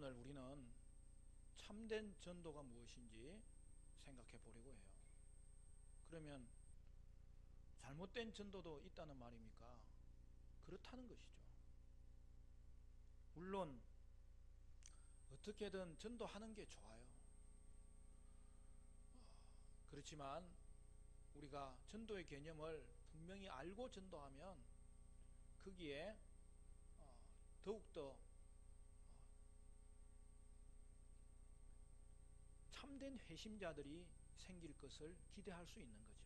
오늘 우리는 참된 전도가 무엇인지 생각해 보려고 해요. 그러면 잘못된 전도도 있다는 말입니까? 그렇다는 것이죠. 물론 어떻게든 전도하는 게 좋아요. 그렇지만 우리가 전도의 개념을 분명히 알고 전도하면 거기에 더욱더 참된 회심자들이 생길 것을 기대할 수 있는 거죠.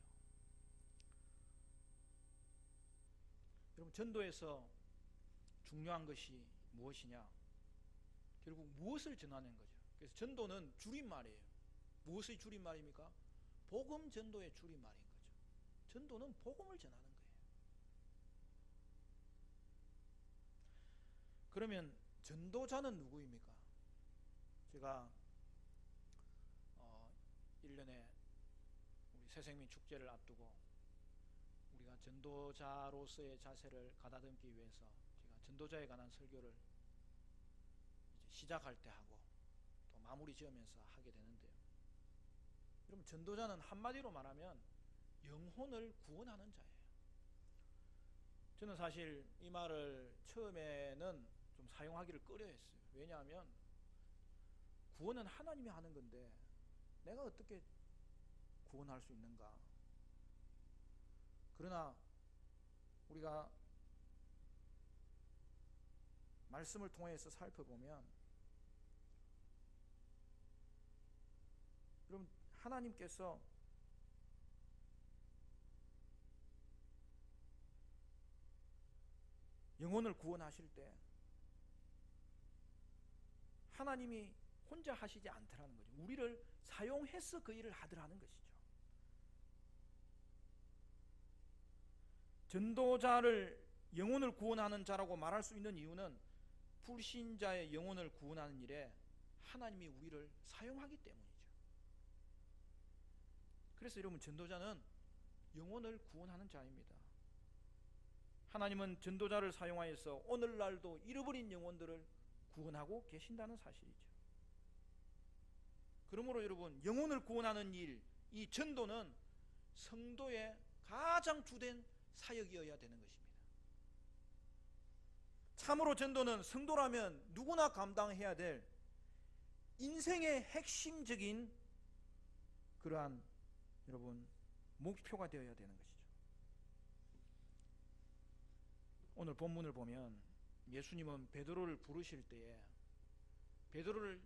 여러분, 전도에서 중요한 것이 무엇이냐? 결국 무엇을 전하는 거죠. 그래서 전도는 줄임말이에요. 무엇의 줄임말입니까? 복음 전도의 줄임말인 거죠. 전도는 복음을 전하는 거예요. 그러면 전도자는 누구입니까? 제가 1년에 우리 새생민 축제를 앞두고 우리가 전도자로서의 자세를 가다듬기 위해서 제가 전도자에 관한 설교를 이제 시작할 때 하고 또 마무리 지으면서 하게 되는데요. 여러분, 전도자는 한마디로 말하면 영혼을 구원하는 자예요. 저는 사실 이 말을 처음에는 좀 사용하기를 꺼려했어요. 왜냐하면 구원은 하나님이 하는 건데 내가 어떻게 구원할 수 있는가? 그러나 우리가 말씀을 통해서 살펴보면 여러분, 하나님께서 영혼을 구원하실 때 하나님이 혼자 하시지 않더라는 거죠. 우리를 사용해서 그 일을 하더라는 것이죠. 전도자를 영혼을 구원하는 자라고 말할 수 있는 이유는 불신자의 영혼을 구원하는 일에 하나님이 우리를 사용하기 때문이죠. 그래서 여러분, 전도자는 영혼을 구원하는 자입니다. 하나님은 전도자를 사용하여서 오늘날도 잃어버린 영혼들을 구원하고 계신다는 사실이죠. 그러므로 여러분, 영혼을 구원하는 일, 이 전도는 성도의 가장 주된 사역이어야 되는 것입니다. 참으로 전도는 성도라면 누구나 감당해야 될 인생의 핵심적인 그러한 여러분 목표가 되어야 되는 것이죠. 오늘 본문을 보면 예수님은 베드로를 부르실 때에 베드로를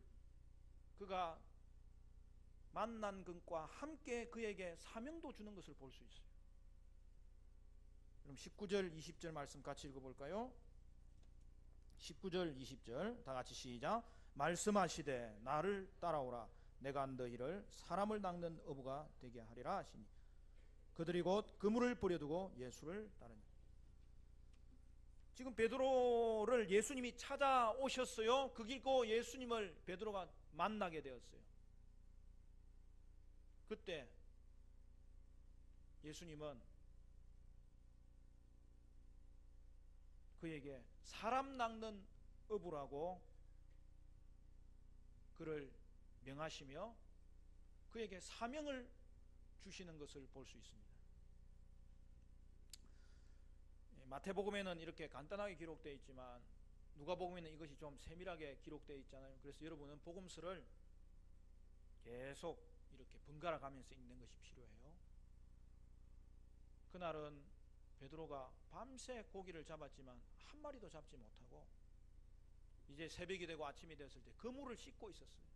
그가 만난 것과 함께 그에게 사명도 주는 것을 볼 수 있어요. 그럼 19절 20절 말씀 같이 읽어볼까요? 19절 20절 다 같이 시작. 말씀하시되 나를 따라오라. 내가 너희를 사람을 낚는 어부가 되게 하리라 하시니 그들이 곧 그물을 버려두고 예수를 따르니. 지금 베드로를 예수님이 찾아오셨어요. 그리고 예수님을 베드로가 만나게 되었어요. 그때 예수님은 그에게 사람 낚는 어부라고 그를 명하시며 그에게 사명을 주시는 것을 볼 수 있습니다. 마태복음에는 이렇게 간단하게 기록되어 있지만 누가복음에는 이것이 좀 세밀하게 기록되어 있잖아요. 그래서 여러분은 복음서를 계속 이렇게 번갈아 가면서 읽는 것이 필요해요. 그날은 베드로가 밤새 고기를 잡았지만 한 마리도 잡지 못하고 이제 새벽이 되고 아침이 되었을 때 그물을 씻고 있었어요.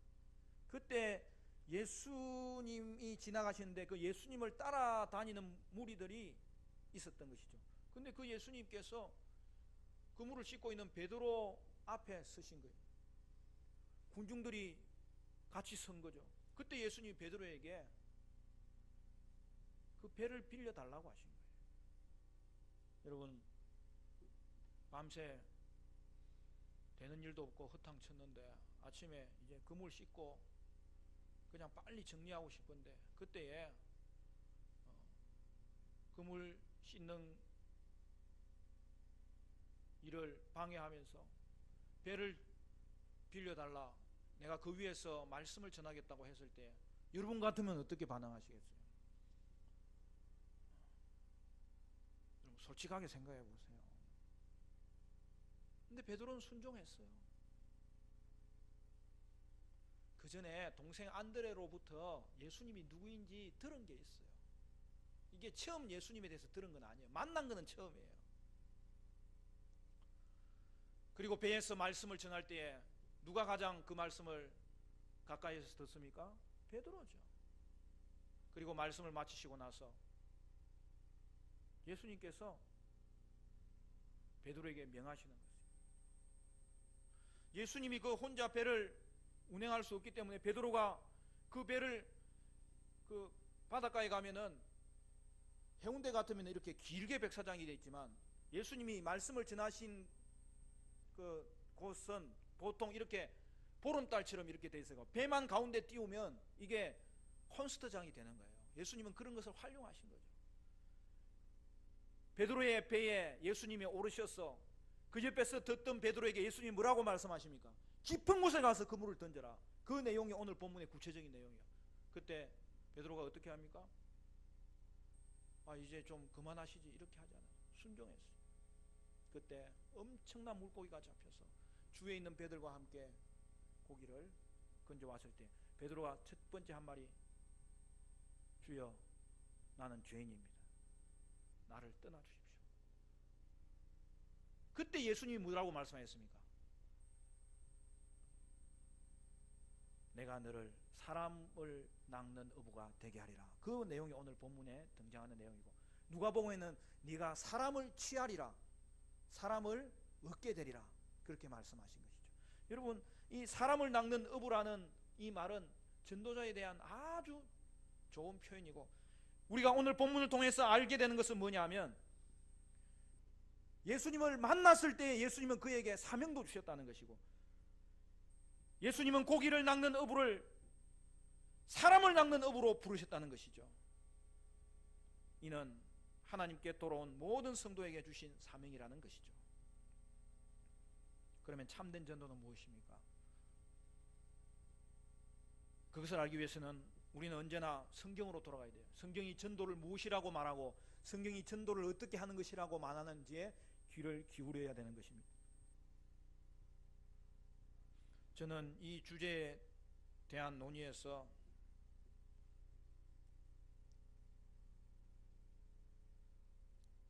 그때 예수님이 지나가시는데 그 예수님을 따라다니는 무리들이 있었던 것이죠. 근데 그 예수님께서 그물을 씻고 있는 베드로 앞에 서신 거예요. 군중들이 같이 선 거죠. 그때 예수님이 베드로에게 그 배를 빌려달라고 하신 거예요. 여러분, 밤새 되는 일도 없고 허탕쳤는데 아침에 이제 그물 씻고 그냥 빨리 정리하고 싶은데 그때에 그물 씻는 일을 방해하면서 배를 빌려달라, 내가 그 위에서 말씀을 전하겠다고 했을 때 여러분 같으면 어떻게 반응하시겠어요? 여러분 솔직하게 생각해 보세요. 근데 베드로는 순종했어요. 그 전에 동생 안드레로부터 예수님이 누구인지 들은 게 있어요. 이게 처음 예수님에 대해서 들은 건 아니에요. 만난 거는 처음이에요. 그리고 배에서 말씀을 전할 때에 누가 가장 그 말씀을 가까이에서 듣습니까? 베드로죠. 그리고 말씀을 마치시고 나서 예수님께서 베드로에게 명하시는 것이죠. 예수님이 그 혼자 배를 운행할 수 없기 때문에 베드로가 그 배를 그 바닷가에 가면은 해운대 같으면 이렇게 길게 백사장이 되어 있지만 예수님이 말씀을 전하신 그 곳은 보통 이렇게 보름달처럼 이렇게 되어 있어요. 배만 가운데 띄우면 이게 콘서트장이 되는 거예요. 예수님은 그런 것을 활용하신 거죠. 베드로의 배에 예수님이 오르셔서 그 옆에서 듣던 베드로에게 예수님이 뭐라고 말씀하십니까? 깊은 곳에 가서 그물을 던져라. 그 내용이 오늘 본문의 구체적인 내용이에요. 그때 베드로가 어떻게 합니까? 이제 좀 그만하시지, 이렇게 하잖아요. 순종했어요. 그때 엄청난 물고기가 잡혀서 주위에 있는 배들과 함께 고기를 건져왔을 때 베드로가 첫 번째 한 말이, 주여 나는 죄인입니다. 나를 떠나주십시오. 그때 예수님이 뭐라고 말씀하셨습니까? 내가 너를 사람을 낚는 어부가 되게 하리라. 그 내용이 오늘 본문에 등장하는 내용이고, 누가복음에는 네가 사람을 취하리라, 사람을 얻게 되리라, 그렇게 말씀하신 것이죠. 여러분, 이 사람을 낚는 어부라는 이 말은 전도자에 대한 아주 좋은 표현이고, 우리가 오늘 본문을 통해서 알게 되는 것은 뭐냐면, 예수님을 만났을 때 예수님은 그에게 사명도 주셨다는 것이고, 예수님은 고기를 낚는 어부를 사람을 낚는 어부로 부르셨다는 것이죠. 이는 하나님께 돌아온 모든 성도에게 주신 사명이라는 것이죠. 그러면 참된 전도는 무엇입니까? 그것을 알기 위해서는 우리는 언제나 성경으로 돌아가야 돼요. 성경이 전도를 무엇이라고 말하고 성경이 전도를 어떻게 하는 것이라고 말하는지에 귀를 기울여야 되는 것입니다. 저는 이 주제에 대한 논의에서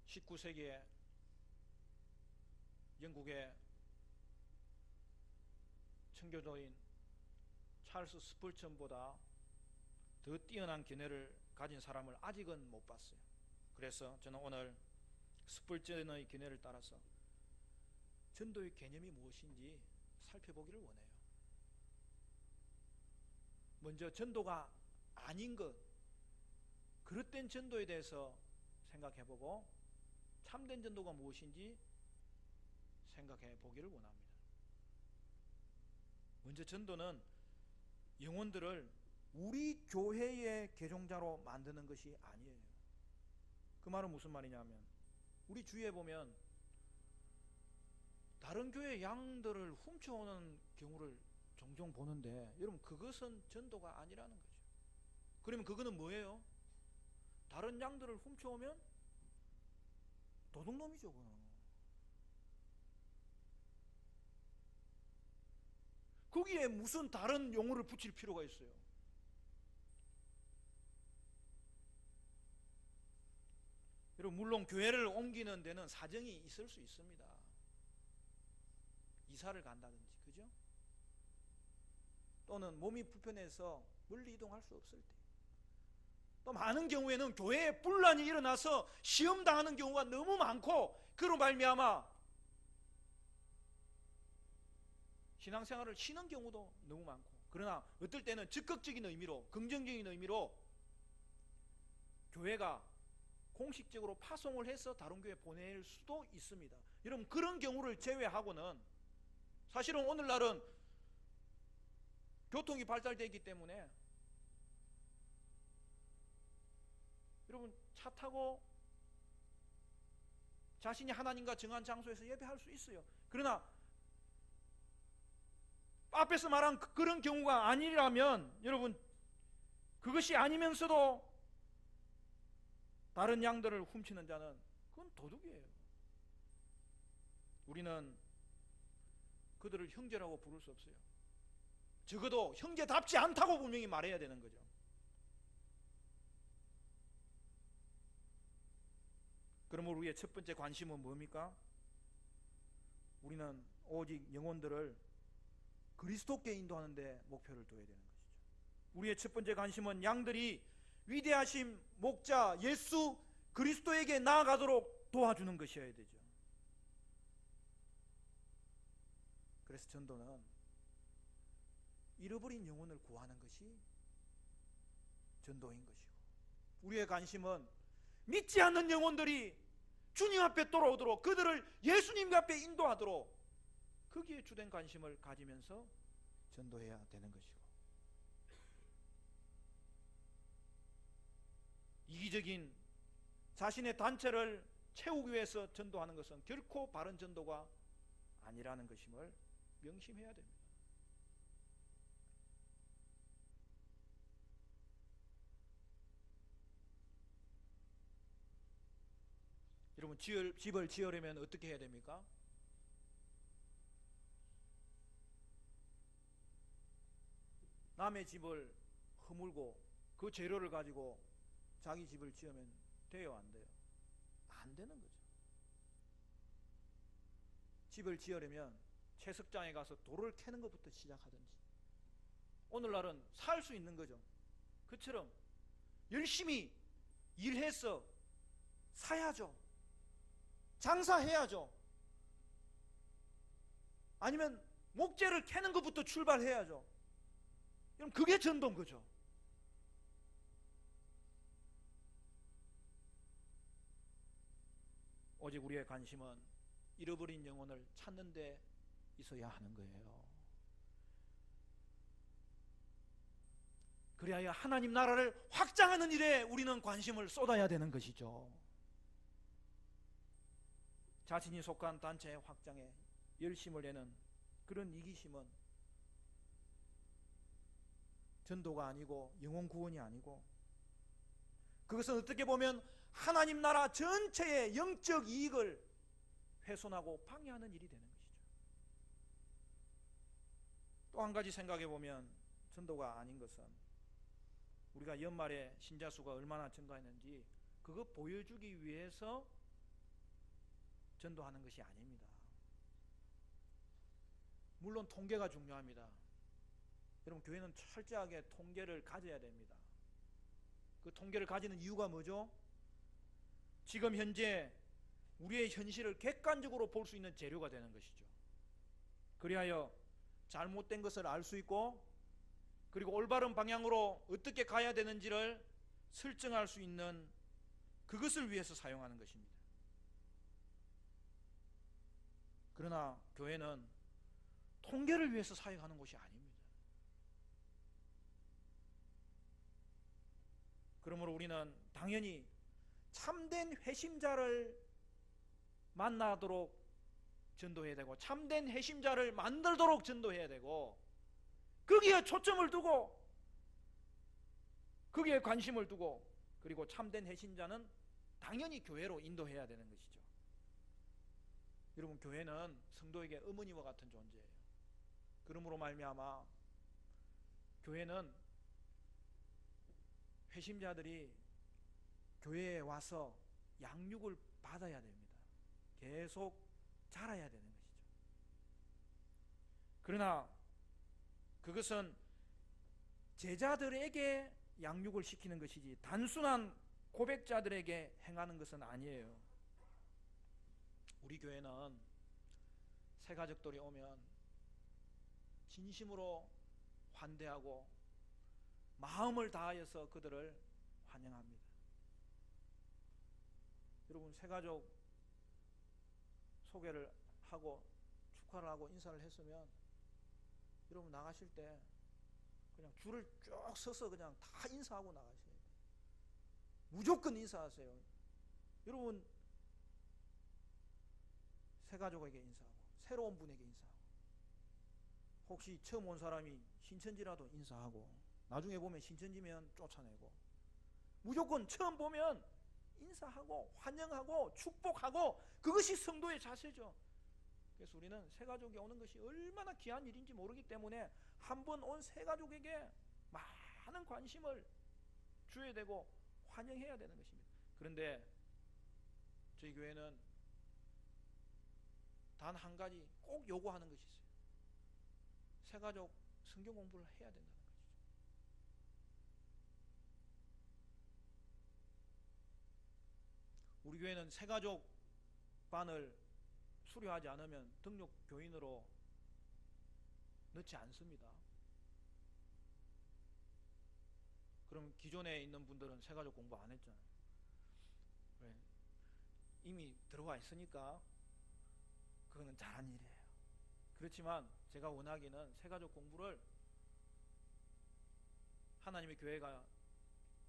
(19세기에) 영국의 청교도인 찰스 스펄전보다 더 뛰어난 견해를 가진 사람을 아직은 못 봤어요. 그래서 저는 오늘 스펄전의 견해를 따라서 전도의 개념이 무엇인지 살펴보기를 원해요. 먼저 전도가 아닌 것, 그릇된 전도에 대해서 생각해보고 참된 전도가 무엇인지 생각해 보기를 원합니다. 먼저 전도는 영혼들을 우리 교회의 개종자로 만드는 것이 아니에요. 그 말은 무슨 말이냐면, 우리 주위에 보면 다른 교회 양들을 훔쳐오는 경우를 종종 보는데, 여러분 그것은 전도가 아니라는 거죠. 그러면 그거는 뭐예요? 다른 양들을 훔쳐오면 도둑놈이죠. 그거는. 거기에 무슨 다른 용어를 붙일 필요가 있어요? 여러분, 물론 교회를 옮기는 데는 사정이 있을 수 있습니다. 이사를 간다든지, 그죠? 또는 몸이 불편해서 멀리 이동할 수 없을 때, 또 많은 경우에는 교회에 분란이 일어나서 시험당하는 경우가 너무 많고, 그로 말미암아 신앙생활을 쉬는 경우도 너무 많고, 그러나 어떨 때는 적극적인 의미로, 긍정적인 의미로 교회가 공식적으로 파송을 해서 다른 교회에 보낼 수도 있습니다. 여러분, 그런 경우를 제외하고는 사실은 오늘날은 교통이 발달되어 있기 때문에 여러분 차 타고 자신이 하나님과 정한 장소에서 예배할 수 있어요. 그러나 앞에서 말한 그런 경우가 아니라면 여러분, 그것이 아니면서도 다른 양들을 훔치는 자는 그건 도둑이에요. 우리는 그들을 형제라고 부를 수 없어요. 적어도 형제답지 않다고 분명히 말해야 되는 거죠. 그러므로 우리의 첫 번째 관심은 뭡니까? 우리는 오직 영혼들을 그리스도께 인도하는 데 목표를 둬야 되는 것이죠. 우리의 첫 번째 관심은 양들이 위대하신 목자 예수 그리스도에게 나아가도록 도와주는 것이어야 되죠. 그래서 전도는 잃어버린 영혼을 구하는 것이 전도인 것이고, 우리의 관심은 믿지 않는 영혼들이 주님 앞에 돌아오도록, 그들을 예수님 앞에 인도하도록 거기에 주된 관심을 가지면서 전도해야 되는 것이고, 이기적인 자신의 단체를 채우기 위해서 전도하는 것은 결코 바른 전도가 아니라는 것임을 명심해야 됩니다. 여러분, 집을 지으려면 어떻게 해야 됩니까? 남의 집을 허물고 그 재료를 가지고 자기 집을 지으면 돼요, 안 돼요? 안 되는 거죠. 집을 지으려면 채석장에 가서 돌을 캐는 것부터 시작하든지, 오늘날은 살 수 있는 거죠. 그처럼 열심히 일해서 사야죠. 장사해야죠. 아니면 목재를 캐는 것부터 출발해야죠. 그럼 그게 전도인 거죠. 오직 우리의 관심은 잃어버린 영혼을 찾는 데 있어야 하는 거예요. 그래야 하나님 나라를 확장하는 일에 우리는 관심을 쏟아야 되는 것이죠. 자신이 속한 단체의 확장에 열심을 내는 그런 이기심은 전도가 아니고 영혼 구원이 아니고, 그것은 어떻게 보면 하나님 나라 전체의 영적 이익을 훼손하고 방해하는 일이 되는 것이죠. 또 한 가지 생각해 보면 전도가 아닌 것은, 우리가 연말에 신자 수가 얼마나 증가했는지 그거 보여주기 위해서 전도하는 것이 아닙니다. 물론 통계가 중요합니다. 여러분, 교회는 철저하게 통계를 가져야 됩니다. 그 통계를 가지는 이유가 뭐죠? 지금 현재 우리의 현실을 객관적으로 볼 수 있는 재료가 되는 것이죠. 그리하여 잘못된 것을 알 수 있고, 그리고 올바른 방향으로 어떻게 가야 되는지를 설정할 수 있는 그것을 위해서 사용하는 것입니다. 그러나 교회는 통계를 위해서 사용하는 것이 아닙니다. 그러므로 우리는 당연히 참된 회심자를 만나도록 전도해야 되고, 참된 회심자를 만들도록 전도해야 되고, 거기에 초점을 두고 거기에 관심을 두고, 그리고 참된 회심자는 당연히 교회로 인도해야 되는 것이죠. 여러분, 교회는 성도에게 어머니와 같은 존재예요. 그러므로 말미암아 교회는 회심자들이 교회에 와서 양육을 받아야 됩니다. 계속 자라야 되는 것이죠. 그러나 그것은 제자들에게 양육을 시키는 것이지 단순한 고백자들에게 행하는 것은 아니에요. 우리 교회는 새 가족들이 오면 진심으로 환대하고 마음을 다하여서 그들을 환영합니다. 여러분, 새 가족 소개를 하고 축하를 하고 인사를 했으면 여러분 나가실 때 그냥 줄을 쭉 서서 그냥 다 인사하고 나가셔야 돼요. 무조건 인사하세요. 여러분, 새 가족에게 인사하고 새로운 분에게 인사하고, 혹시 처음 온 사람이 신천지라도 인사하고, 나중에 보면 신천지면 쫓아내고, 무조건 처음 보면 인사하고 환영하고 축복하고, 그것이 성도의 자세죠. 그래서 우리는 새가족이 오는 것이 얼마나 귀한 일인지 모르기 때문에 한 번 온 새가족에게 많은 관심을 줘야 되고 환영해야 되는 것입니다. 그런데 저희 교회는 단 한 가지 꼭 요구하는 것이 있어요. 새가족 성경 공부를 해야 된다는 것이죠. 우리 교회는 새가족 반을 수료하지 않으면 등록 교인으로 넣지 않습니다. 그럼 기존에 있는 분들은 새가족 공부 안 했잖아요. 왜? 이미 들어와 있으니까 그거는 잘한 일이에요. 그렇지만 제가 원하기는 새가족 공부를 하나님의 교회가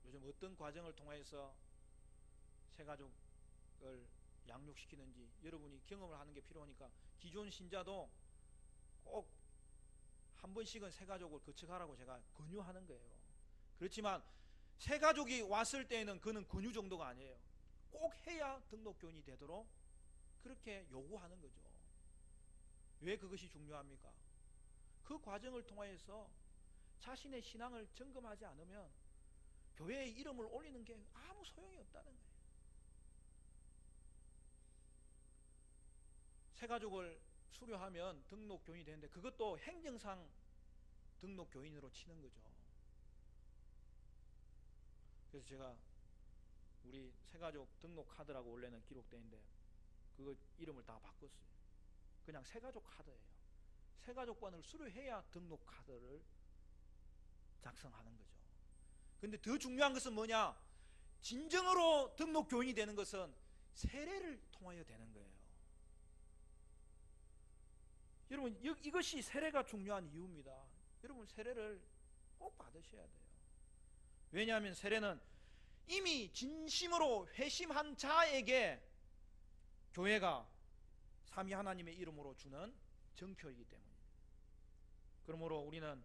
요즘 어떤 과정을 통해서 새가족을 양육시키는지 여러분이 경험을 하는 게 필요하니까 기존 신자도 꼭 한 번씩은 새가족을 거쳐가라고 제가 권유하는 거예요. 그렇지만 새가족이 왔을 때에는 그는 권유 정도가 아니에요. 꼭 해야 등록교인이 되도록 그렇게 요구하는 거죠. 왜 그것이 중요합니까? 그 과정을 통해서 자신의 신앙을 점검하지 않으면 교회의 이름을 올리는 게 아무 소용이 없다는 거예요. 새가족을 수료하면 등록교인이 되는데 그것도 행정상 등록교인으로 치는 거죠. 그래서 제가 우리 새가족 등록 카드라고 원래는 기록되어 있는데 그 이름을 다 바꿨어요. 그냥 새가족 카드예요. 새가족반을 수료해야 등록 카드를 작성하는 거죠. 근데 더 중요한 것은 뭐냐? 진정으로 등록교인이 되는 것은 세례를 통하여 되는 거예요. 여러분, 이것이 세례가 중요한 이유입니다. 여러분, 세례를 꼭 받으셔야 돼요. 왜냐하면 세례는 이미 진심으로 회심한 자에게 교회가 삼위 하나님의 이름으로 주는 정표이기 때문입니다. 그러므로 우리는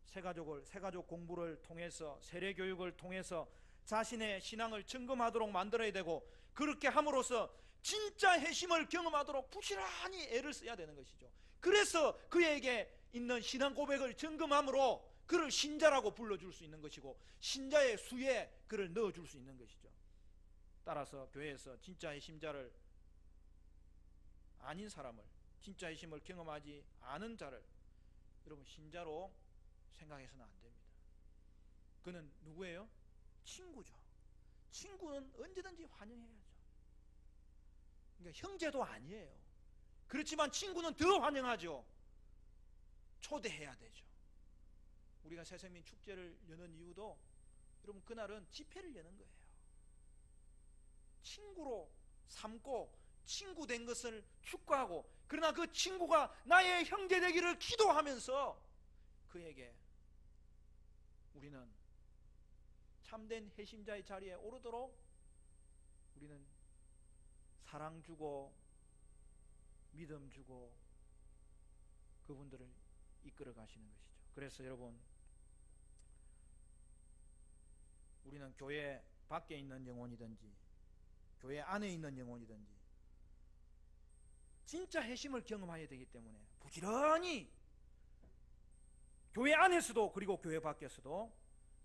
새가족 공부를 통해서, 세례 교육을 통해서 자신의 신앙을 점검하도록 만들어야 되고, 그렇게 함으로써 진짜 회심을 경험하도록 부지런히 애를 써야 되는 것이죠. 그래서 그에게 있는 신앙 고백을 점검함으로 그를 신자라고 불러줄 수 있는 것이고, 신자의 수에 그를 넣어줄 수 있는 것이죠. 따라서 교회에서 진짜 회심자를 아닌 사람을, 진짜 회심을 경험하지 않은 자를 여러분 신자로 생각해서는 안 됩니다. 그는 누구예요? 친구죠. 친구는 언제든지 환영해야죠. 그러니까 형제도 아니에요. 그렇지만 친구는 더 환영하죠. 초대해야 되죠. 우리가 새생민 축제를 여는 이유도 여러분 그날은 집회를 여는 거예요. 친구로 삼고 친구 된 것을 축구하고, 그러나 그 친구가 나의 형제 되기를 기도하면서 그에게 우리는 참된 회심자의 자리에 오르도록 우리는 사랑 주고 믿음 주고 그분들을 이끌어 가시는 것이죠. 그래서 여러분, 우리는 교회 밖에 있는 영혼이든지 교회 안에 있는 영혼이든지 진짜 회심을 경험해야 되기 때문에 부지런히 교회 안에서도 그리고 교회 밖에서도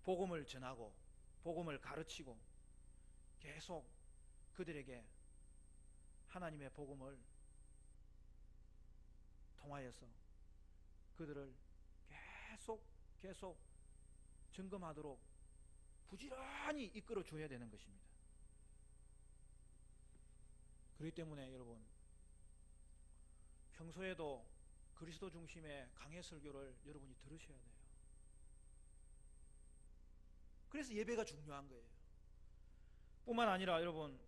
복음을 전하고 복음을 가르치고 계속 그들에게 하나님의 복음을 통하여서 그들을 계속 점검하도록 부지런히 이끌어 줘야 되는 것입니다. 그렇기 때문에 여러분, 평소에도 그리스도 중심의 강해 설교를 여러분이 들으셔야 돼요. 그래서 예배가 중요한 거예요. 뿐만 아니라 여러분,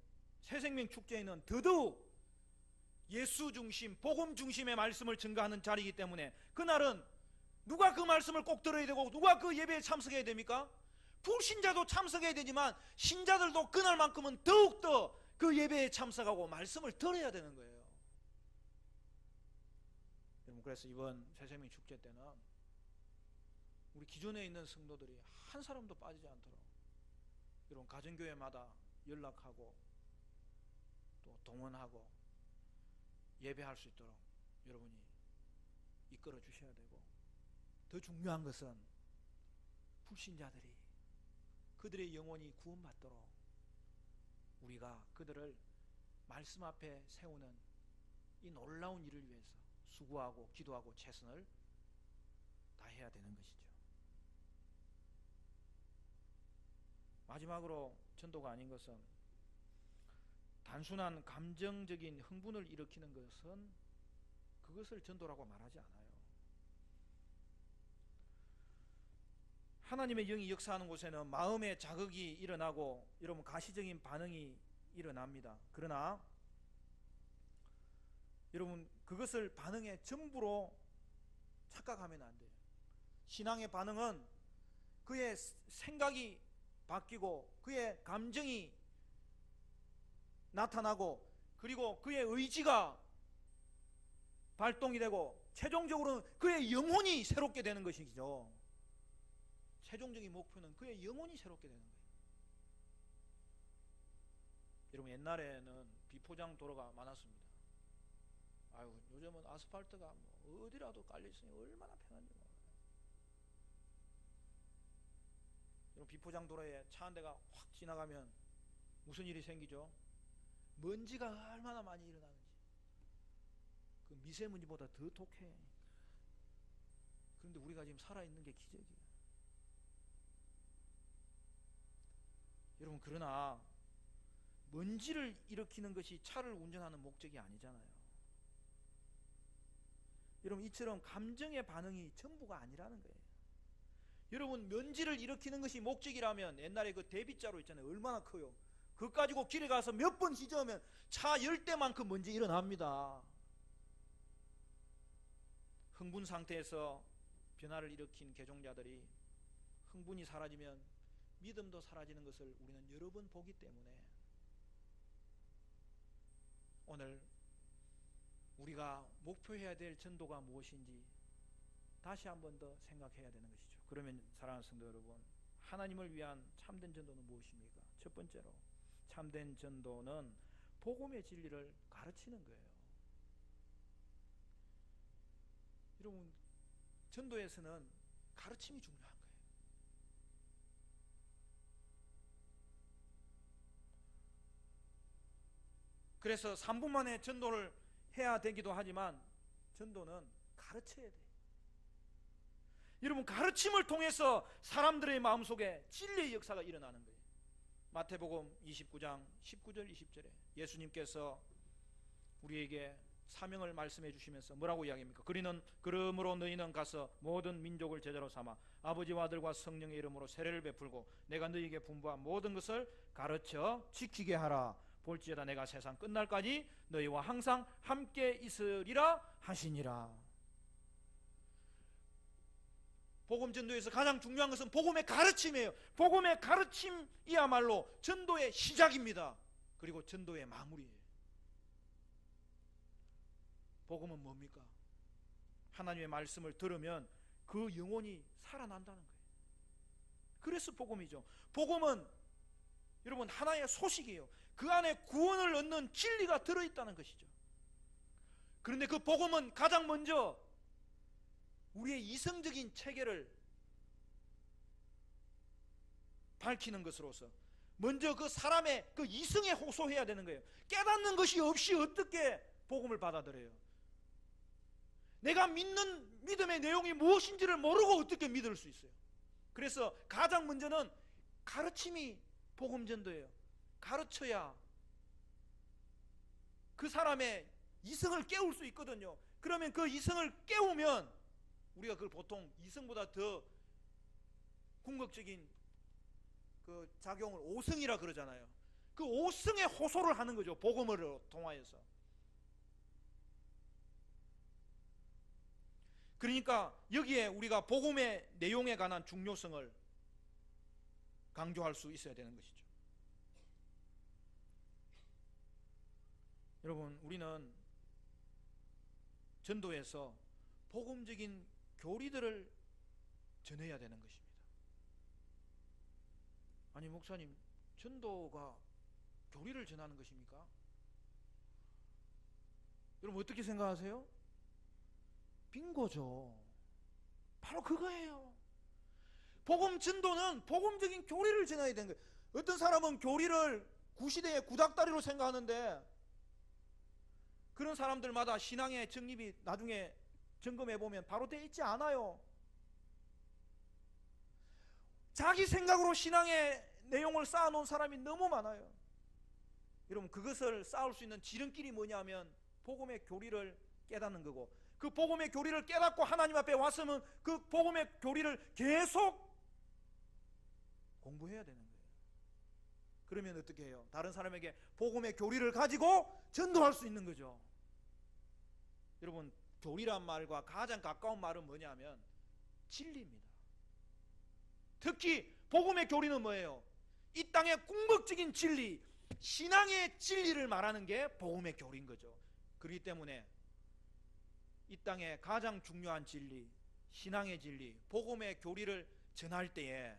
새생명 축제에는 더더욱 예수 중심, 복음 중심의 말씀을 증거하는 자리이기 때문에 그날은 누가 그 말씀을 꼭 들어야 되고 누가 그 예배에 참석해야 됩니까? 불신자도 참석해야 되지만 신자들도 그날만큼은 더욱더 그 예배에 참석하고 말씀을 들어야 되는 거예요. 여러분, 그래서 이번 새생명 축제 때는 우리 기존에 있는 성도들이 한 사람도 빠지지 않도록 여러분 가정교회마다 연락하고 또 동원하고 예배할 수 있도록 여러분이 이끌어 주셔야 되고, 더 중요한 것은 불신자들이 그들의 영혼이 구원받도록 우리가 그들을 말씀 앞에 세우는 이 놀라운 일을 위해서 수고하고 기도하고 최선을 다해야 되는 것이죠. 마지막으로 전도가 아닌 것은 단순한 감정적인 흥분을 일으키는 것은 그것을 전도라고 말하지 않아요. 하나님의 영이 역사하는 곳에는 마음의 자극이 일어나고 여러분 가시적인 반응이 일어납니다. 그러나 여러분 그것을 반응의 전부로 착각하면 안 돼요. 신앙의 반응은 그의 생각이 바뀌고 그의 감정이 나타나고 그리고 그의 의지가 발동이 되고 최종적으로는 그의 영혼이 새롭게 되는 것이죠. 최종적인 목표는 그의 영혼이 새롭게 되는 거예요. 여러분 옛날에는 비포장 도로가 많았습니다. 아유 요즘은 아스팔트가 뭐 어디라도 깔려있으니 얼마나 편한지 몰라요. 여러분 비포장 도로에 차 한 대가 확 지나가면 무슨 일이 생기죠? 먼지가 얼마나 많이 일어나는지. 그 미세먼지보다 더 독해. 그런데 우리가 지금 살아있는 게 기적이에요. 여러분 그러나 먼지를 일으키는 것이 차를 운전하는 목적이 아니잖아요. 여러분 이처럼 감정의 반응이 전부가 아니라는 거예요. 여러분 먼지를 일으키는 것이 목적이라면 옛날에 그 대빗자루 있잖아요. 얼마나 커요. 그거 가지고 길에 가서 몇 번 휘저으면 차 10대만큼 먼지 일어납니다. 흥분 상태에서 변화를 일으킨 개종자들이 흥분이 사라지면 믿음도 사라지는 것을 우리는 여러 번 보기 때문에 오늘 우리가 목표해야 될 전도가 무엇인지 다시 한 번 더 생각해야 되는 것이죠. 그러면 사랑하는 성도 여러분, 하나님을 위한 참된 전도는 무엇입니까? 첫 번째로 참된 전도는 복음의 진리를 가르치는 거예요. 여러분 전도에서는 가르침이 중요한 거예요. 그래서 3분 만에 전도를 해야 되기도 하지만 전도는 가르쳐야 돼요. 여러분 가르침을 통해서 사람들의 마음속에 진리의 역사가 일어나는 거예요. 마태복음 29장 19절 20절에 예수님께서 우리에게 사명을 말씀해 주시면서 뭐라고 이야기합니까? 그러므로 너희는 가서 모든 민족을 제자로 삼아 아버지와 아들과 성령의 이름으로 세례를 베풀고 내가 너희에게 분부한 모든 것을 가르쳐 지키게 하라. 볼지어다 내가 세상 끝날까지 너희와 항상 함께 있으리라 하시니라. 복음 전도에서 가장 중요한 것은 복음의 가르침이에요. 복음의 가르침이야말로 전도의 시작입니다. 그리고 전도의 마무리예요. 복음은 뭡니까? 하나님의 말씀을 들으면 그 영혼이 살아난다는 거예요. 그래서 복음이죠. 복음은 여러분 하나의 소식이에요. 그 안에 구원을 얻는 진리가 들어있다는 것이죠. 그런데 그 복음은 가장 먼저 우리의 이성적인 체계를 밝히는 것으로서 먼저 그 사람의 그 이성에 호소해야 되는 거예요. 깨닫는 것이 없이 어떻게 복음을 받아들여요? 내가 믿는 믿음의 내용이 무엇인지를 모르고 어떻게 믿을 수 있어요? 그래서 가장 먼저는 가르침이 복음 전도예요. 가르쳐야 그 사람의 이성을 깨울 수 있거든요. 그러면 그 이성을 깨우면 우리가 그걸 보통 이성보다 더 궁극적인 그 작용을 오성이라 그러잖아요. 그 오성의 호소를 하는 거죠. 복음을 통하여서. 그러니까 여기에 우리가 복음의 내용에 관한 중요성을 강조할 수 있어야 되는 것이죠. 여러분 우리는 전도에서 복음적인 교리들을 전해야 되는 것입니다. 아니 목사님, 전도가 교리를 전하는 것입니까? 여러분 어떻게 생각하세요? 빙고죠. 바로 그거예요. 복음 전도는 복음적인 교리를 전해야 되는 거예요. 어떤 사람은 교리를 구시대의 구닥다리로 생각하는데, 그런 사람들마다 신앙의 정립이 나중에 점검해보면 바로 돼 있지 않아요. 자기 생각으로 신앙의 내용을 쌓아놓은 사람이 너무 많아요. 여러분 그것을 쌓을 수 있는 지름길이 뭐냐면 복음의 교리를 깨닫는 거고, 그 복음의 교리를 깨닫고 하나님 앞에 왔으면 그 복음의 교리를 계속 공부해야 되는 거예요. 그러면 어떻게 해요? 다른 사람에게 복음의 교리를 가지고 전도할 수 있는 거죠. 여러분 교리란 말과 가장 가까운 말은 뭐냐면 진리입니다. 특히 복음의 교리는 뭐예요? 이 땅의 궁극적인 진리, 신앙의 진리를 말하는 게 복음의 교리인 거죠. 그렇기 때문에 이 땅의 가장 중요한 진리, 신앙의 진리, 복음의 교리를 전할 때에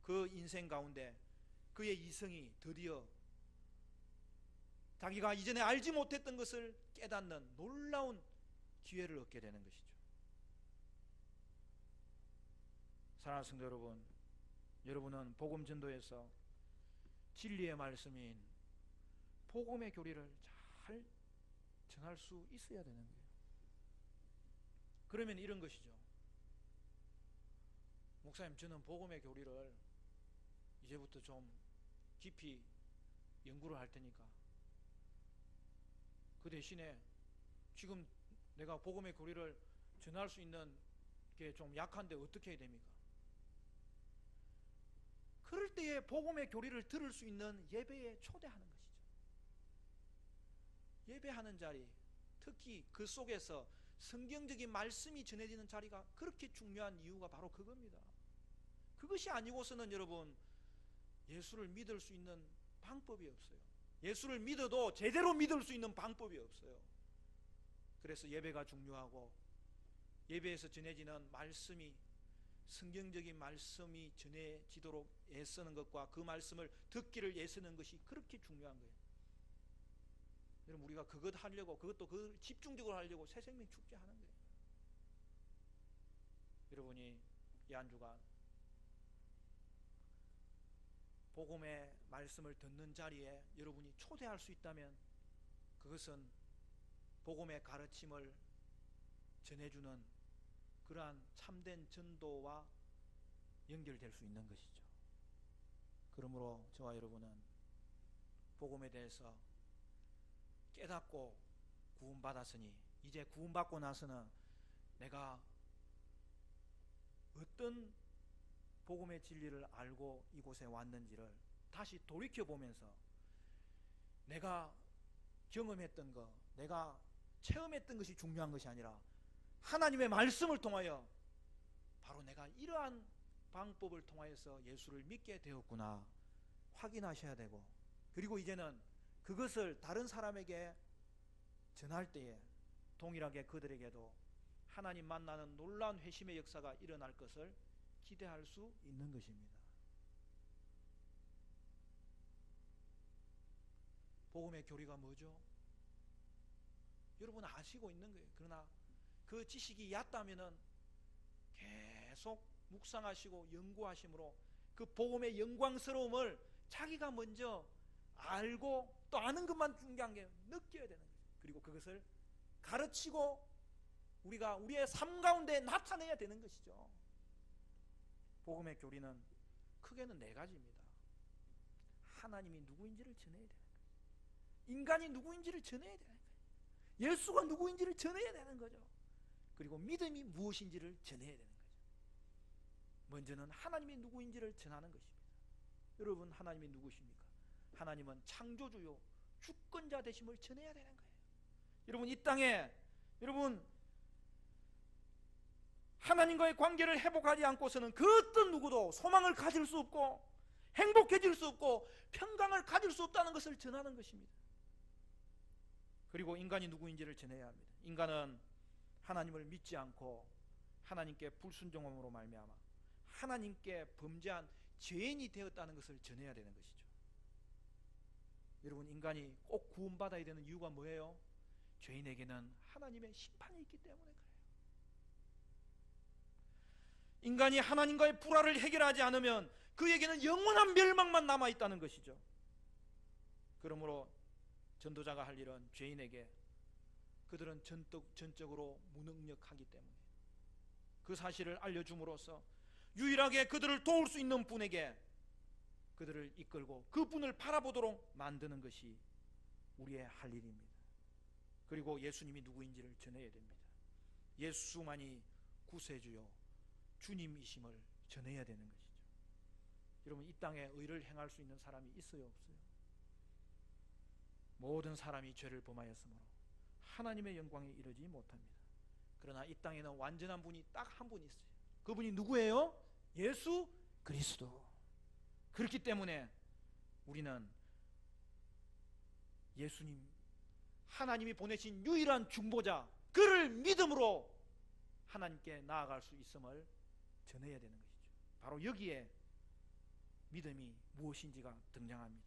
그 인생 가운데 그의 이성이 드디어 자기가 이전에 알지 못했던 것을 깨닫는 놀라운 기회를 얻게 되는 것이죠. 사랑하는 성도 여러분, 여러분은 복음 전도에서 진리의 말씀인 복음의 교리를 잘 전할 수 있어야 되는 거예요. 그러면 이런 것이죠. 목사님, 저는 복음의 교리를 이제부터 좀 깊이 연구를 할 테니까 그 대신에 지금 내가 복음의 교리를 전할 수 있는 게 좀 약한데 어떻게 해야 됩니까? 그럴 때에 복음의 교리를 들을 수 있는 예배에 초대하는 것이죠. 예배하는 자리, 특히 그 속에서 성경적인 말씀이 전해지는 자리가 그렇게 중요한 이유가 바로 그겁니다. 그것이 아니고서는 여러분 예수를 믿을 수 있는 방법이 없어요. 예수를 믿어도 제대로 믿을 수 있는 방법이 없어요. 그래서 예배가 중요하고, 예배에서 전해지는 말씀이 성경적인 말씀이 전해지도록 애쓰는 것과 그 말씀을 듣기를 애쓰는 것이 그렇게 중요한 거예요. 여러분 우리가 그것 하려고, 그것도 그 집중적으로 하려고 새생명 축제 하는 거예요. 여러분이 이 한 주간 복음의 말씀을 듣는 자리에 여러분이 초대할 수 있다면 그것은 복음의 가르침을 전해주는 그러한 참된 전도와 연결될 수 있는 것이죠. 그러므로 저와 여러분은 복음에 대해서 깨닫고 구원받았으니 이제 구원받고 나서는 내가 어떤 복음의 진리를 알고 이곳에 왔는지를 다시 돌이켜보면서 내가 경험했던 것, 내가 체험했던 것이 중요한 것이 아니라 하나님의 말씀을 통하여 바로 내가 이러한 방법을 통하여서 예수를 믿게 되었구나 확인하셔야 되고, 그리고 이제는 그것을 다른 사람에게 전할 때에 동일하게 그들에게도 하나님 만나는 놀라운 회심의 역사가 일어날 것을 기대할 수 있는 것입니다. 복음의 교리가 뭐죠? 여러분 아시고 있는 거예요. 그러나 그 지식이 얕다면은 계속 묵상하시고 연구하심으로 그 복음의 영광스러움을 자기가 먼저 알고 또 아는 것만 중요한 게 느껴야 되는 거예요. 그리고 그것을 가르치고 우리가 우리의 삶 가운데 나타내야 되는 것이죠. 복음의 교리는 크게는 네 가지입니다. 하나님이 누구인지를 전해야 되는 거예요. 인간이 누구인지를 전해야 되는 거예요. 예수가 누구인지를 전해야 되는 거죠. 그리고 믿음이 무엇인지를 전해야 되는 거죠. 먼저는 하나님이 누구인지를 전하는 것입니다. 여러분 하나님이 누구십니까? 하나님은 창조주요 주권자 되심을 전해야 되는 거예요. 여러분 이 땅에 여러분 하나님과의 관계를 회복하지 않고서는 그 어떤 누구도 소망을 가질 수 없고 행복해질 수 없고 평강을 가질 수 없다는 것을 전하는 것입니다. 그리고 인간이 누구인지를 전해야 합니다. 인간은 하나님을 믿지 않고 하나님께 불순종함으로 말미암아 하나님께 범죄한 죄인이 되었다는 것을 전해야 되는 것이죠. 여러분, 인간이 꼭 구원받아야 되는 이유가 뭐예요? 죄인에게는 하나님의 심판이 있기 때문에 그래요. 인간이 하나님과의 불화를 해결하지 않으면 그에게는 영원한 멸망만 남아있다는 것이죠. 그러므로 전도자가 할 일은 죄인에게, 그들은 전적으로 무능력하기 때문에 그 사실을 알려줌으로써 유일하게 그들을 도울 수 있는 분에게 그들을 이끌고 그분을 바라보도록 만드는 것이 우리의 할 일입니다. 그리고 예수님이 누구인지를 전해야 됩니다. 예수만이 구세주요 주님이심을 전해야 되는 것이죠. 여러분, 이 땅에 의를 행할 수 있는 사람이 있어요, 없어요? 모든 사람이 죄를 범하였으므로 하나님의 영광에 이르지 못합니다. 그러나 이 땅에는 완전한 분이 딱 한 분 있어요. 그분이 누구예요? 예수 그리스도. 그렇기 때문에 우리는 예수님, 하나님이 보내신 유일한 중보자, 그를 믿음으로 하나님께 나아갈 수 있음을 전해야 되는 것이죠. 바로 여기에 믿음이 무엇인지가 등장합니다.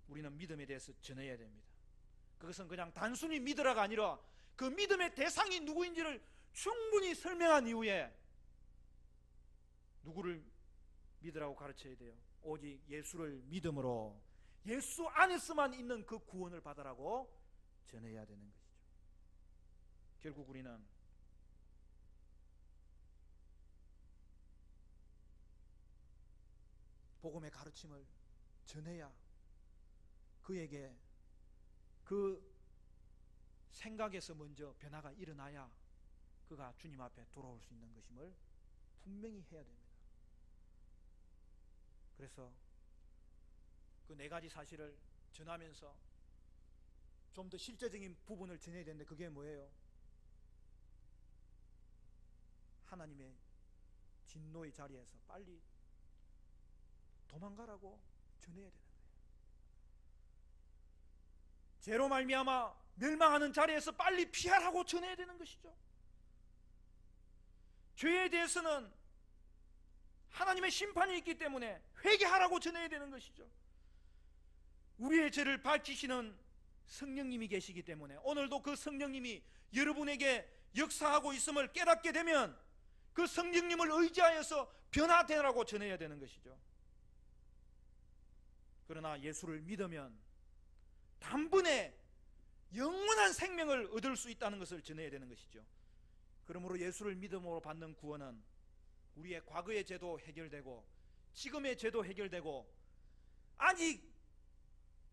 우리는 믿음에 대해서 전해야 됩니다. 그것은 그냥 단순히 믿으라가 아니라 그 믿음의 대상이 누구인지를 충분히 설명한 이후에 누구를 믿으라고 가르쳐야 돼요? 오직 예수를 믿음으로 예수 안에서만 있는 그 구원을 받으라고 전해야 되는 것이죠. 결국 우리는 복음의 가르침을 전해야 그에게 그 생각에서 먼저 변화가 일어나야 그가 주님 앞에 돌아올 수 있는 것임을 분명히 해야 됩니다. 그래서 그 네 가지 사실을 전하면서 좀 더 실제적인 부분을 전해야 되는데 그게 뭐예요? 하나님의 진노의 자리에서 빨리 도망가라고 전해야 되는 거예요. 죄로 말미암아 멸망하는 자리에서 빨리 피하라고 전해야 되는 것이죠. 죄에 대해서는 하나님의 심판이 있기 때문에 회개하라고 전해야 되는 것이죠. 우리의 죄를 밝히시는 성령님이 계시기 때문에 오늘도 그 성령님이 여러분에게 역사하고 있음을 깨닫게 되면 그 성령님을 의지하여서 변화되라고 전해야 되는 것이죠. 그러나 예수를 믿으면 단번에 영원한 생명을 얻을 수 있다는 것을 전해야 되는 것이죠. 그러므로 예수를 믿음으로 받는 구원은 우리의 과거의 죄도 해결되고 지금의 죄도 해결되고 아직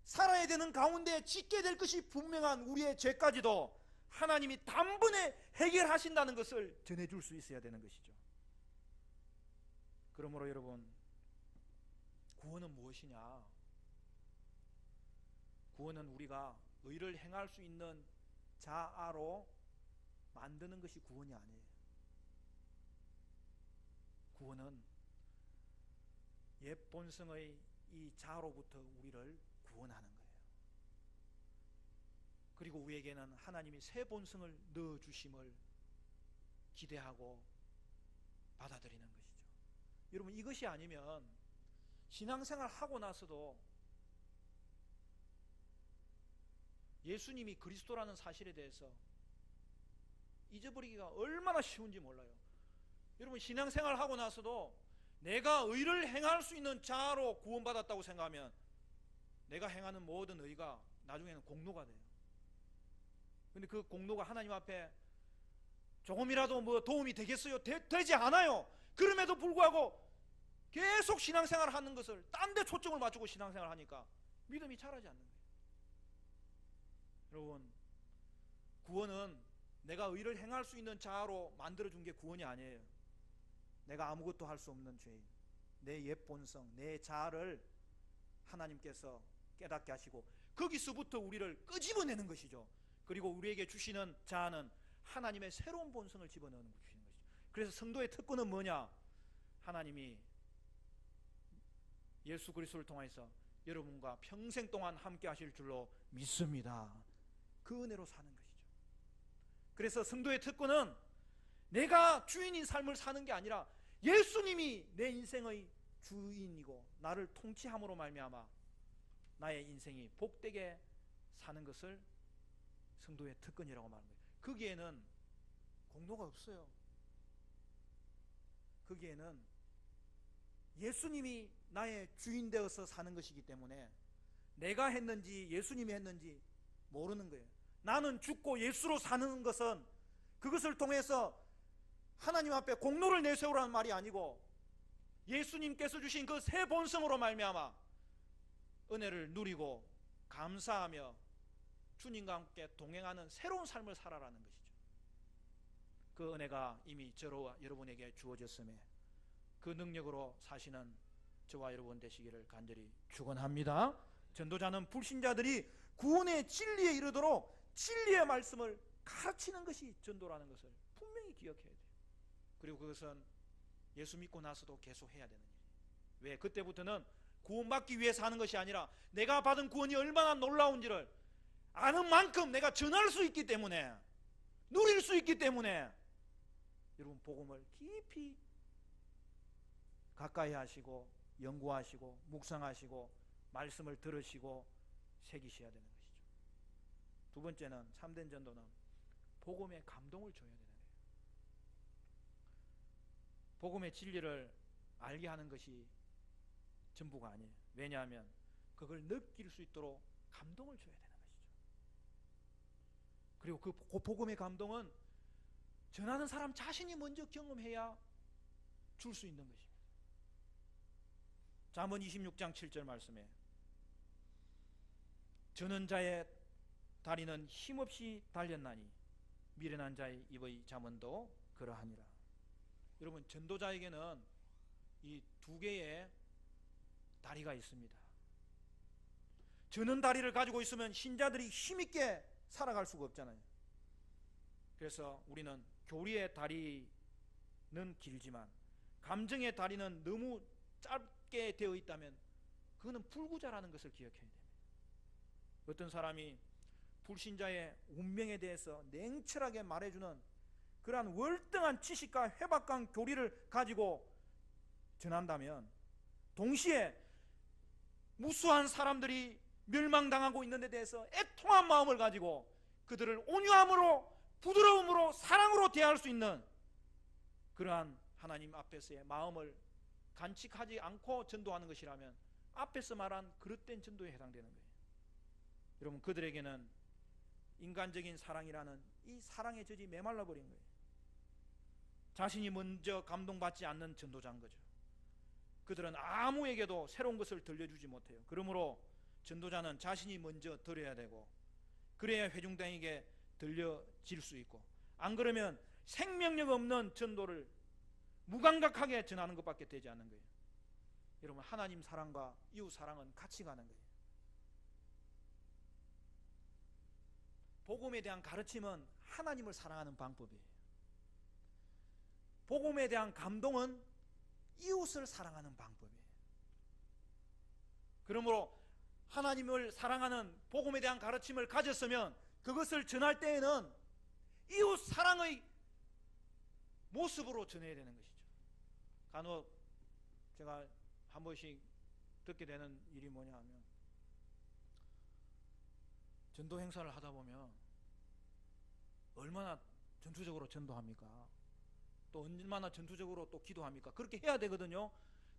살아야 되는 가운데 짓게 될 것이 분명한 우리의 죄까지도 하나님이 단번에 해결하신다는 것을 전해줄 수 있어야 되는 것이죠. 그러므로 여러분, 구원은 무엇이냐? 구원은 우리가 의를 행할 수 있는 자아로 만드는 것이 구원이 아니에요. 구원은 옛 본성의 이 자아로부터 우리를 구원하는 거예요. 그리고 우리에게는 하나님이 새 본성을 넣어주심을 기대하고 받아들이는 것이죠. 여러분, 이것이 아니면 신앙생활 하고 나서도 예수님이 그리스도라는 사실에 대해서 잊어버리기가 얼마나 쉬운지 몰라요. 여러분, 신앙생활 하고 나서도 내가 의를 행할 수 있는 자아로 구원받았다고 생각하면 내가 행하는 모든 의가 나중에는 공로가 돼요. 근데 그 공로가 하나님 앞에 조금이라도 뭐 도움이 되겠어요? 되지 않아요. 그럼에도 불구하고 계속 신앙생활을 하는 것을 딴 데 초점을 맞추고 신앙생활을 하니까 믿음이 자라지 않는 거예요. 여러분, 구원은 내가 의를 행할 수 있는 자아로 만들어준 게 구원이 아니에요. 내가 아무것도 할 수 없는 죄인, 내 옛 본성, 내 자아를 하나님께서 깨닫게 하시고 거기서부터 우리를 끄집어내는 것이죠. 그리고 우리에게 주시는 자아는 하나님의 새로운 본성을 집어넣는 주시는 것이죠. 그래서 성도의 특권은 뭐냐? 하나님이 예수 그리스도를 통해서 여러분과 평생 동안 함께 하실 줄로 믿습니다. 그 은혜로 사는 것이죠. 그래서 성도의 특권은 내가 주인인 삶을 사는 게 아니라 예수님이 내 인생의 주인이고 나를 통치함으로 말미암아 나의 인생이 복되게 사는 것을 성도의 특권이라고 말합니다. 거기에는 공로가 없어요. 거기에는 예수님이 나의 주인 되어서 사는 것이기 때문에 내가 했는지 예수님이 했는지 모르는 거예요. 나는 죽고 예수로 사는 것은 그것을 통해서 하나님 앞에 공로를 내세우라는 말이 아니고 예수님께서 주신 그 새 본성으로 말미암아 은혜를 누리고 감사하며 주님과 함께 동행하는 새로운 삶을 살아라는 것이죠. 그 은혜가 이미 저와 여러분에게 주어졌음에 그 능력으로 사시는 저와 여러분 되시기를 간절히 축원합니다. 전도자는 불신자들이 구원의 진리에 이르도록 진리의 말씀을 가르치는 것이 전도라는 것을 분명히 기억해야 돼요. 그리고 그것은 예수 믿고 나서도 계속 해야 되는 일이에요. 왜? 그때부터는 구원받기 위해서 하는 것이 아니라 내가 받은 구원이 얼마나 놀라운지를 아는 만큼 내가 전할 수 있기 때문에, 누릴 수 있기 때문에 여러분 복음을 깊이 가까이 하시고 연구하시고 묵상하시고 말씀을 들으시고 새기셔야 되는 것이죠. 두 번째는 참된 전도는 복음의 감동을 줘야 되는 거예요. 복음의 진리를 알게 하는 것이 전부가 아니에요. 왜냐하면 그걸 느낄 수 있도록 감동을 줘야 되는 것이죠. 그리고 그 복음의 감동은 전하는 사람 자신이 먼저 경험해야 줄 수 있는 것입니다. 잠언 26장 7절 말씀에 저는 자의 다리는 힘없이 달렸나니 미련한 자의 입의 잠언도 그러하니라. 여러분, 전도자에게는 이 두 개의 다리가 있습니다. 저는 다리를 가지고 있으면 신자들이 힘있게 살아갈 수가 없잖아요. 그래서 우리는 교리의 다리는 길지만 감정의 다리는 너무 짧게 되어 있다면 그거는 불구자라는 것을 기억해야 됩니다. 어떤 사람이 불신자의 운명에 대해서 냉철하게 말해주는 그러한 월등한 지식과 회박한 교리를 가지고 전한다면 동시에 무수한 사람들이 멸망당하고 있는 데 대해서 애통한 마음을 가지고 그들을 온유함으로 부드러움으로 사랑으로 대할 수 있는 그러한 하나님 앞에서의 마음을 간직하지 않고 전도하는 것이라면 앞에서 말한 그릇된 전도에 해당되는 거예요. 여러분, 그들에게는 인간적인 사랑이라는 이 사랑의 젖이 메말라 버린 거예요. 자신이 먼저 감동받지 않는 전도자인 거죠. 그들은 아무에게도 새로운 것을 들려주지 못해요. 그러므로 전도자는 자신이 먼저 들어야 되고 그래야 회중들에게 들려질 수 있고, 안 그러면 생명력 없는 전도를 무감각하게 전하는 것밖에 되지 않는 거예요. 여러분, 하나님 사랑과 이웃 사랑은 같이 가는 거예요. 복음에 대한 가르침은 하나님을 사랑하는 방법이에요. 복음에 대한 감동은 이웃을 사랑하는 방법이에요. 그러므로 하나님을 사랑하는 복음에 대한 가르침을 가졌으면 그것을 전할 때에는 이웃 사랑의 모습으로 전해야 되는 것이죠. 간혹 제가 한 번씩 듣게 되는 일이 뭐냐 하면 전도 행사를 하다 보면 얼마나 전투적으로 전도합니까? 또 얼마나 전투적으로 또 기도합니까? 그렇게 해야 되거든요.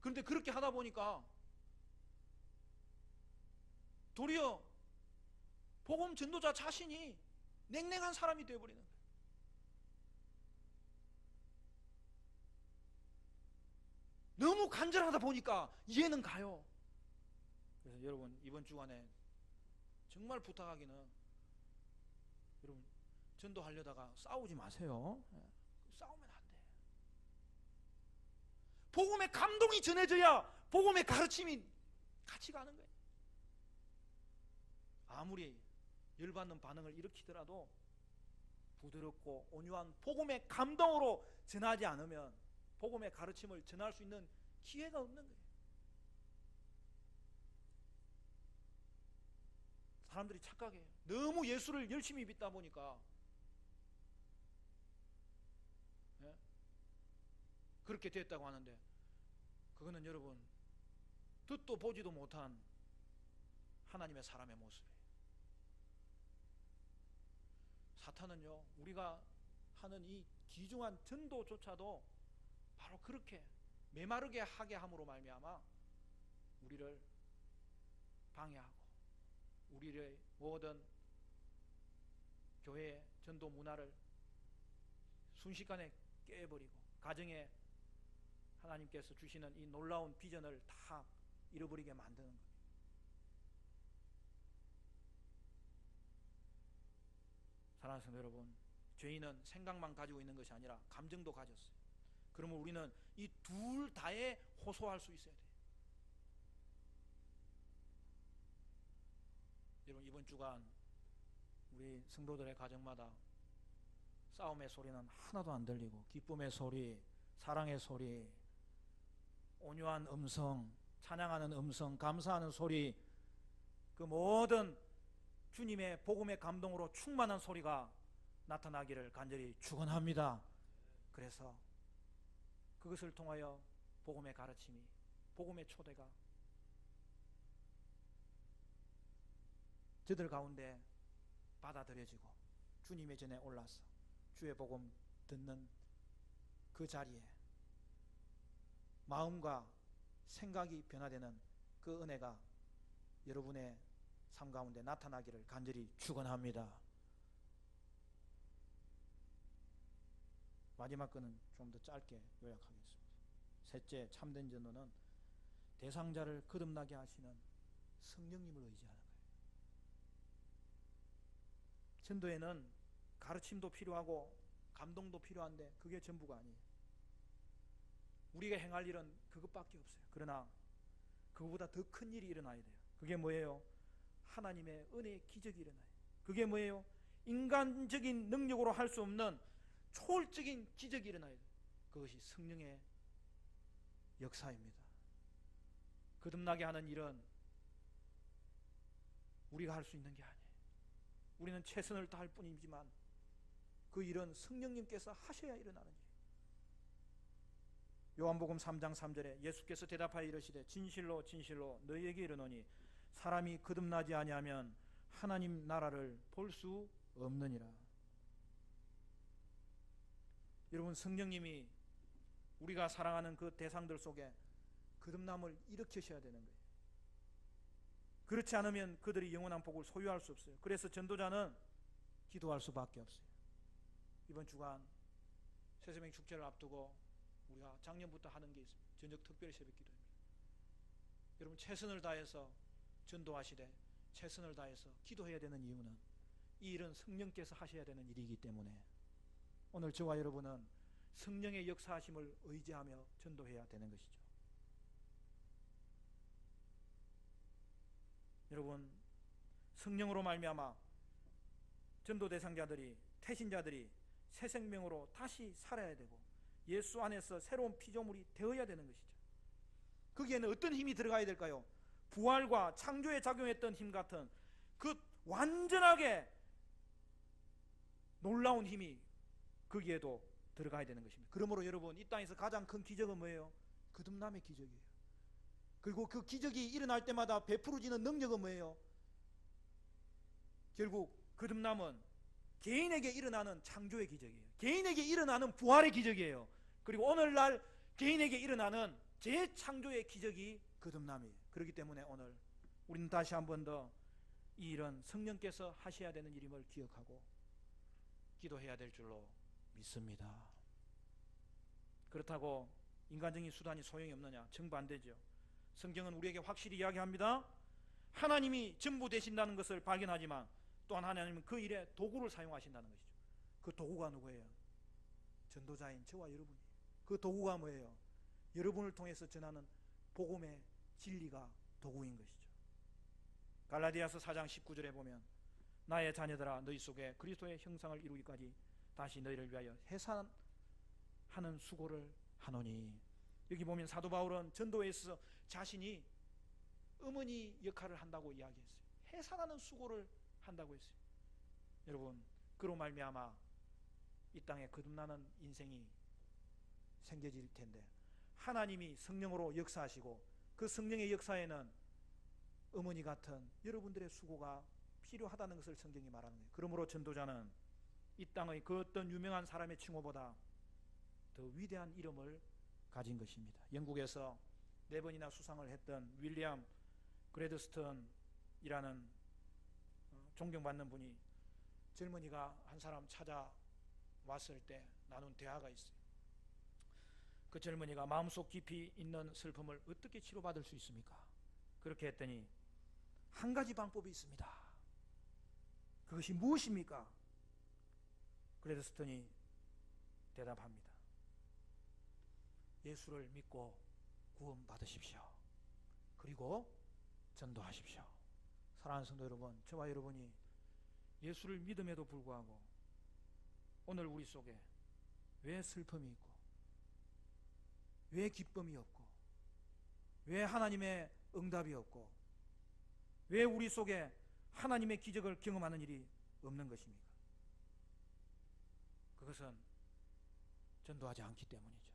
그런데 그렇게 하다 보니까 도리어 복음 전도자 자신이 냉랭한 사람이 되어버리는 거예요. 너무 간절하다 보니까 이해는 가요. 그래서 여러분, 이번 주간에 정말 부탁하기는, 여러분 전도하려다가 싸우지 마세요. 싸우면 안 돼. 복음의 감동이 전해져야 복음의 가르침이 같이 가는 거예요. 아무리 열받는 반응을 일으키더라도 부드럽고 온유한 복음의 감동으로 전하지 않으면 복음의 가르침을 전할 수 있는 기회가 없는 거예요. 사람들이 착각해요. 너무 예수를 열심히 믿다 보니까 그렇게 됐다고 하는데, 그거는 여러분 듣도 보지도 못한 하나님의 사람의 모습이에요. 사탄은요, 우리가 하는 이 귀중한 전도조차도 바로 그렇게 메마르게 하게 함으로 말미암아 우리를 방해하고 우리의 모든 교회의 전도 문화를 순식간에 깨버리고 가정에 하나님께서 주시는 이 놀라운 비전을 다 잃어버리게 만드는 겁니다. 사랑하는 성도 여러분, 죄인은 생각만 가지고 있는 것이 아니라 감정도 가졌어요. 그러면 우리는 이 둘 다에 호소할 수 있어야 돼요. 여러분, 이번 주간 우리 성도들의 가정마다 싸움의 소리는 하나도 안 들리고 기쁨의 소리, 사랑의 소리, 온유한 음성, 찬양하는 음성, 감사하는 소리, 그 모든 주님의 복음의 감동으로 충만한 소리가 나타나기를 간절히 축원합니다. 그래서 그것을 통하여 복음의 가르침이, 복음의 초대가 저들 가운데 받아들여지고 주님의 전에 올라서 주의 복음 듣는 그 자리에 마음과 생각이 변화되는 그 은혜가 여러분의 삶 가운데 나타나기를 간절히 축원합니다. 마지막 거는 좀 더 짧게 요약하겠습니다. 셋째, 참된 전도는 대상자를 거듭나게 하시는 성령님을 의지하는 거예요. 전도에는 가르침도 필요하고 감동도 필요한데 그게 전부가 아니에요. 우리가 행할 일은 그것밖에 없어요. 그러나 그거보다 더 큰 일이 일어나야 돼요. 그게 뭐예요? 하나님의 은혜의 기적이 일어나요. 그게 뭐예요? 인간적인 능력으로 할 수 없는 초월적인 기적이 일어나요. 그것이 성령의 역사입니다. 거듭나게 하는 일은 우리가 할 수 있는 게 아니에요. 우리는 최선을 다할 뿐이지만 그 일은 성령님께서 하셔야 일어나는 일이에요. 요한복음 3장 3절에 예수께서 대답하여 이르시되 진실로 진실로 너희에게 이르노니 사람이 거듭나지 아니하면 하나님 나라를 볼 수 없느니라. 여러분, 성령님이 우리가 사랑하는 그 대상들 속에 거듭남을 일으키셔야 되는 거예요. 그렇지 않으면 그들이 영원한 복을 소유할 수 없어요. 그래서 전도자는 기도할 수밖에 없어요. 이번 주간 새새벽 축제를 앞두고 우리가 작년부터 하는 게 있습니다. 저녁 특별 새벽 기도입니다. 여러분, 최선을 다해서 전도하시되 최선을 다해서 기도해야 되는 이유는 이 일은 성령께서 하셔야 되는 일이기 때문에 오늘 저와 여러분은 성령의 역사하심을 의지하며 전도해야 되는 것이죠. 여러분, 성령으로 말미암아 전도 대상자들이, 태신자들이 새 생명으로 다시 살아야 되고 예수 안에서 새로운 피조물이 되어야 되는 것이죠. 거기에는 어떤 힘이 들어가야 될까요? 부활과 창조에 작용했던 힘 같은 그 완전하게 놀라운 힘이 거기에도 들어가야 되는 것입니다. 그러므로 여러분, 이 땅에서 가장 큰 기적은 뭐예요? 거듭남의 기적이에요. 그리고 그 기적이 일어날 때마다 베풀어지는 능력은 뭐예요? 결국 거듭남은 개인에게 일어나는 창조의 기적이에요. 개인에게 일어나는 부활의 기적이에요. 그리고 오늘날 개인에게 일어나는 재창조의 기적이 거듭남이에요. 그렇기 때문에 오늘 우리는 다시 한 번 더 이 일은 성령께서 하셔야 되는 일임을 기억하고 기도해야 될 줄로 믿습니다. 그렇다고 인간적인 수단이 소용이 없느냐? 정반대죠. 성경은 우리에게 확실히 이야기합니다. 하나님이 전부 되신다는 것을 발견하지만 또한 하나님은 그 일에 도구를 사용하신다는 것이죠. 그 도구가 누구예요? 전도자인 저와 여러분이에요. 그 도구가 뭐예요? 여러분을 통해서 전하는 복음의 진리가 도구인 것이죠. 갈라디아서 4장 19절에 보면 나의 자녀들아 너희 속에 그리스도의 형상을 이루기까지 다시 너희를 위하여 해산하는 수고를 하노니. 여기 보면 사도 바울은 전도에 있어서 자신이 어머니 역할을 한다고 이야기했어요. 해산하는 수고를 한다고 했어요. 여러분, 그로 말미암아 이 땅에 거듭나는 인생이 생겨질 텐데, 하나님이 성령으로 역사하시고 그 성령의 역사에는 어머니 같은 여러분들의 수고가 필요하다는 것을 성경이 말하는 거예요. 그러므로 전도자는 이 땅의 그 어떤 유명한 사람의 칭호보다 더 위대한 이름을 가진 것입니다. 영국에서 4번이나 수상을 했던 윌리엄 그레드스턴이라는 존경받는 분이 젊은이가 한 사람 찾아왔을 때 나눈 대화가 있어요. 그 젊은이가 마음속 깊이 있는 슬픔을 어떻게 치료받을 수 있습니까? 그렇게 했더니 한 가지 방법이 있습니다. 그것이 무엇입니까? 그레드스턴이 대답합니다. 예수를 믿고 구원 받으십시오. 그리고 전도하십시오. 사랑하는 성도 여러분, 저와 여러분이 예수를 믿음에도 불구하고 오늘 우리 속에 왜 슬픔이 있고, 왜 기쁨이 없고, 왜 하나님의 응답이 없고, 왜 우리 속에 하나님의 기적을 경험하는 일이 없는 것입니까? 그것은 전도하지 않기 때문이죠.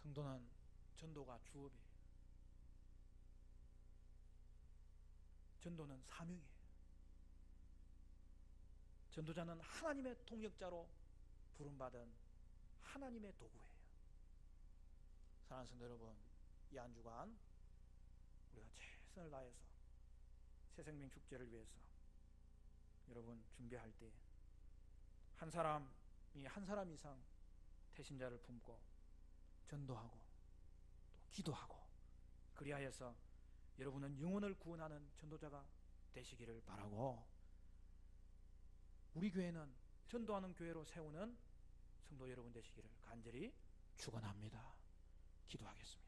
성도는 전도가 주업이에요. 전도는 사명이에요. 전도자는 하나님의 통역자로 부름받은 하나님의 도구예요. 사랑하는 성도 여러분, 이 한 주간 우리가 최선을 다해서 새생명 축제를 위해서 여러분 준비할 때 한 사람이 한 사람 이상 태신자를 품고 전도하고 또 기도하고, 그리하여서 여러분은 영혼을 구원하는 전도자가 되시기를 바라고, 우리 교회는 전도하는 교회로 세우는 성도 여러분 되시기를 간절히 축원합니다. 기도하겠습니다.